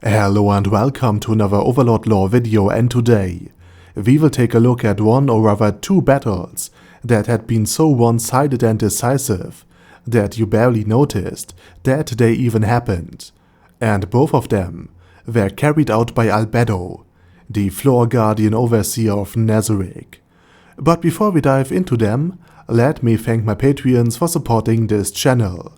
Hello and welcome to another Overlord lore video, and today we will take a look at one or rather two battles that had been so one-sided and decisive that you barely noticed that they even happened, and both of them were carried out by Albedo, the floor guardian overseer of Nazarick. But before we dive into them, let me thank my Patreons for supporting this channel.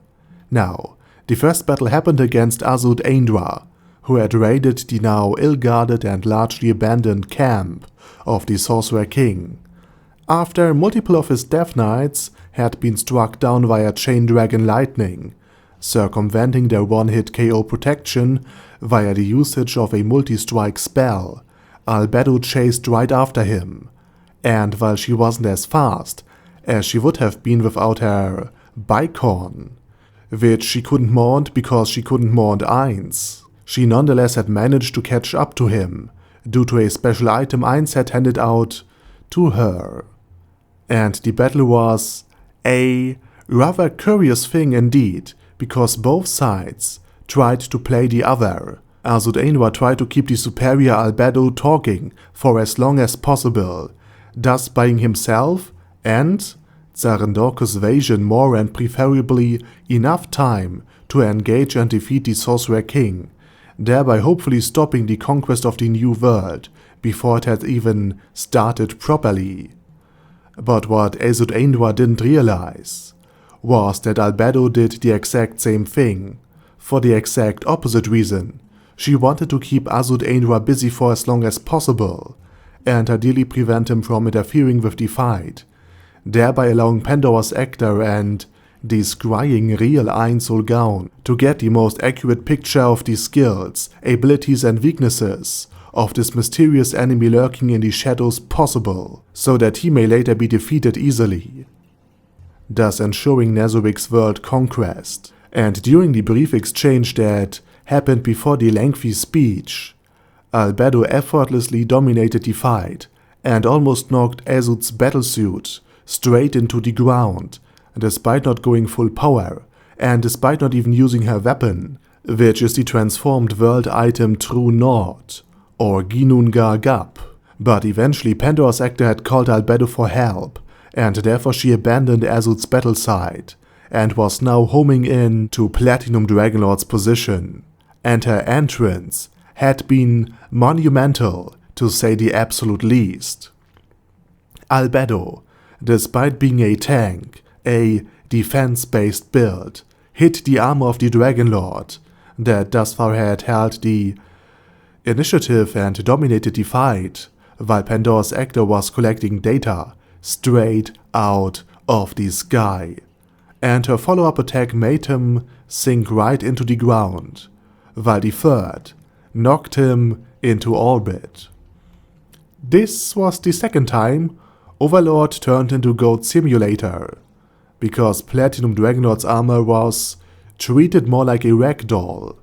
Now, the first battle happened against Azudinwa, who had raided the now ill-guarded and largely abandoned camp of the Sorcerer King, after multiple of his Death Knights had been struck down via Chain Dragon Lightning, circumventing their one-hit KO protection via the usage of a multi-strike spell. Albedo chased right after him, and while she wasn't as fast as she would have been without her Bicon, which she couldn't mount because she couldn't mount Eins, she nonetheless had managed to catch up to him due to a special item Eins had handed out to her. And the battle was a rather curious thing indeed, because both sides tried to play the other. Azudinwa tried to keep the superior Albedo talking for as long as possible, thus buying himself and Zarendorkus Vasion more and preferably enough time to engage and defeat the Sorcerer King, thereby hopefully stopping the conquest of the New World before it had even started properly. But what Azudinwa didn't realize was that Albedo did the exact same thing, for the exact opposite reason. She wanted to keep Azudinwa busy for as long as possible, and ideally prevent him from interfering with the fight, thereby allowing Pandora's Actor and the scrying real Einzelgaun to get the most accurate picture of the skills, abilities and weaknesses of this mysterious enemy lurking in the shadows possible, so that he may later be defeated easily, thus ensuring Nazarick's world conquest. And during the brief exchange that happened before the lengthy speech, Albedo effortlessly dominated the fight and almost knocked Azud's battlesuit straight into the ground, despite not going full power, and despite not even using her weapon, which is the transformed world item True North, or Ginunga Gap. But eventually Pandora's Actor had called Albedo for help, and therefore she abandoned Azud's battle site, and was now homing in to Platinum Dragonlord's position, and her entrance had been monumental, to say the absolute least. Albedo, despite being a tank, a defense-based build, hit the armor of the Dragonlord, that thus far had held the initiative and dominated the fight, while Pandora's Actor was collecting data straight out of the sky, and her follow-up attack made him sink right into the ground, while the third knocked him into orbit. This was the second time Overlord turned into Goat Simulator, because Platinum Dragonlord's armor was treated more like a ragdoll,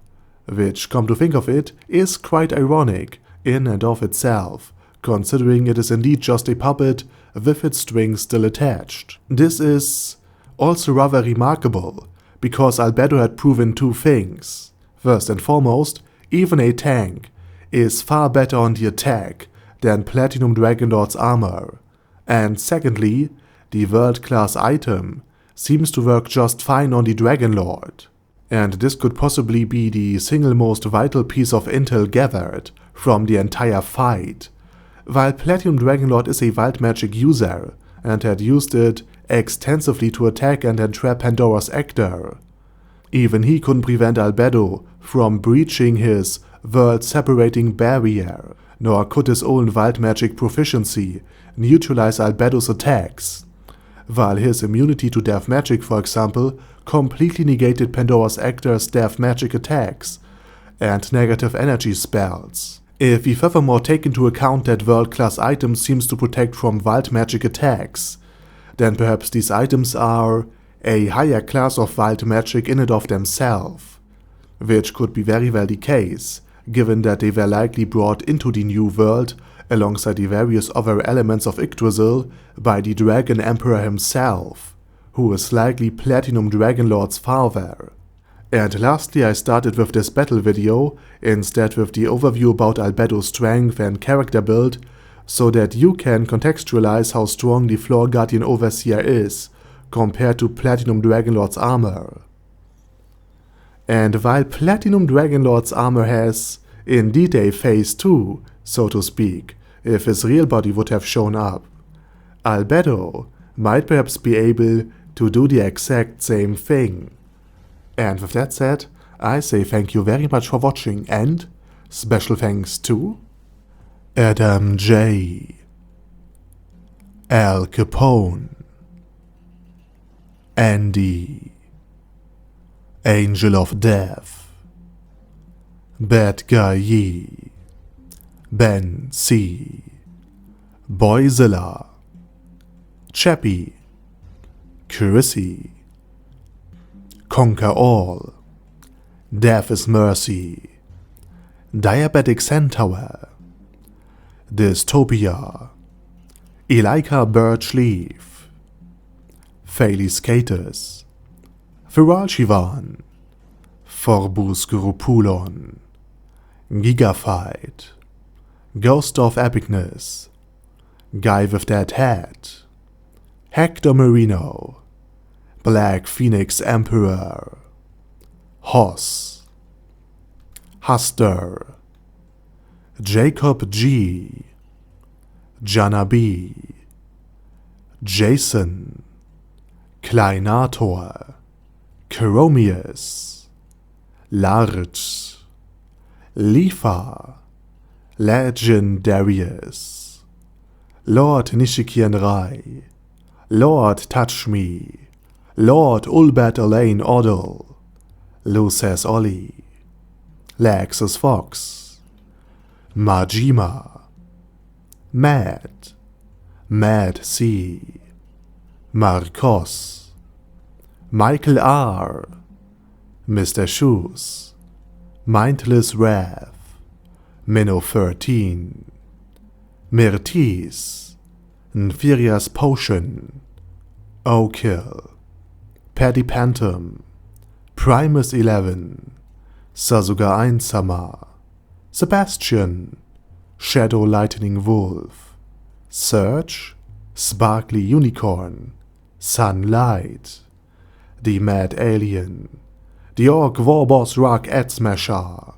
which, come to think of it, is quite ironic in and of itself, considering it is indeed just a puppet with its strings still attached. This is also rather remarkable, because Albedo had proven two things. First and foremost, even a tank is far better on the attack than Platinum Dragonlord's armor, and secondly, the world-class item seems to work just fine on the Dragonlord, and this could possibly be the single most vital piece of intel gathered from the entire fight. While Platinum Dragonlord is a wild magic user and had used it extensively to attack and entrap Pandora's Actor, even he couldn't prevent Albedo from breaching his world-separating barrier, nor could his own wild magic proficiency neutralize Albedo's attacks, while his immunity to death magic, for example, completely negated Pandora's Actor's death magic attacks and negative energy spells. If we furthermore take into account that world-class items seems to protect from wild magic attacks, then perhaps these items are a higher class of wild magic in and of themselves, which could be very well the case, given that they were likely brought into the New World alongside the various other elements of Yggdrasil by the Dragon Emperor himself, who is likely Platinum Dragonlord's father. And lastly, I started with this battle video instead with the overview about Albedo's strength and character build, so that you can contextualize how strong the Floor Guardian Overseer is compared to Platinum Dragonlord's armor. And while Platinum Dragonlord's armor has indeed a face too, so to speak, if his real body would have shown up, Albedo might perhaps be able to do the exact same thing. And with that said, I say thank you very much for watching, and special thanks to Adam J, Al Capone, Andy, Angel of Death, Bad Guy Yi, Ben C, Boyzilla, Chappie, Chrissy, Conquer All, Death is Mercy, Diabetic Centaur, Dystopia, Elika Birchleaf, Faily Skaters, Viralshivan, Forbus Gurupulon, Gigafight, Ghost of Epicness, Guy with That Hat, Hector Marino, Black Phoenix Emperor, Hoss, Huster, Jacob G, Jana B, Jason, Kleinator, Chromius, Larch, Lifa, Legendarius, Lord Nishikian Rai, Lord Touch Me, Lord Ulbert Elaine Oddle, Luces Ollie, Lexus Fox, Majima, Mad, Mad C, Marcos, Michael R, Mr. Shoes, Mindless Wrath, Minnow 13, Mirtis, Nfiria's Potion, O'Kill, Paddy Pantom, Primus 11, Sasuga Einsama, Sebastian, Shadow Lightning Wolf, Surge, Sparkly Unicorn, Sunlight, The Mad Alien, The Orc Warboss Rock Ad Smasher,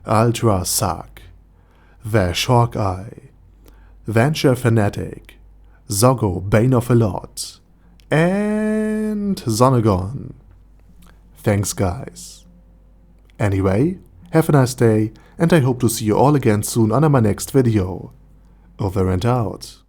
Ultra Suck, Vash Hawkeye, Venture Fanatic, Zoggo Bane of a Lot, and Zonagon. Thanks guys. Anyway, have a nice day, and I hope to see you all again soon on my next video. Over and out.